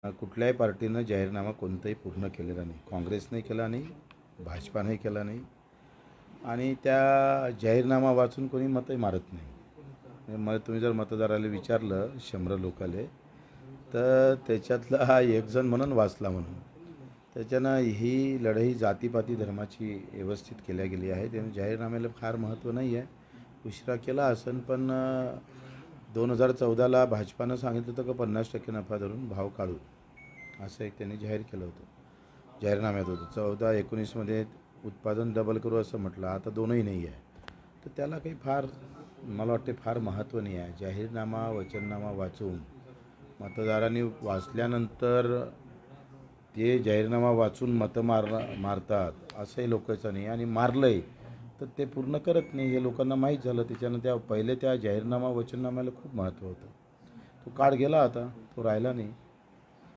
कुठल्याही पार्टीनं जाहीरनामा कोणताही पूर्ण केलेला नाही. काँग्रेसने केला नाही, भाजपाने केला नाही आणि त्या जाहीरनामा वाचून कोणी मतही मारत नाही. मग तुम्ही जर मतदाराला विचारलं 100 लोकाले तर त्याच्यातला हा एक जण म्हणून वाचला म्हणून. त्याच्यानं ही लढाई जातीपाती धर्माची व्यवस्थित केल्या गेली आहे. त्यामुळे जाहीरनाम्याला फार महत्त्व नाही आहे. उशिरा केला असेल पण 2014ला भाजपानं सांगितलं होतं का 50% नफा धरून भाव काढू, असं एक त्यांनी जाहीर केलं होतं. जाहीरनाम्यात होतं. 14-19मध्ये उत्पादन डबल करू असं म्हटलं. आता दोनही नाही आहे. तर त्याला काही फार मला वाटते फार महत्त्व नाही आहे. जाहीरनामा वचननामा वाचून मतदारांनी वाचल्यानंतर ते जाहीरनामा वाचून मतं मारतात असंही लोकांचं नाही. आणि मारलंय तर ते पूर्ण करत नाही हे लोकांना माहीत झालं. त्याच्यानं पहिले त्या जाहीरनामा वचननाम्याला खूप महत्त्व होतं. तो काळ गेला, आता तो राहिला नाही.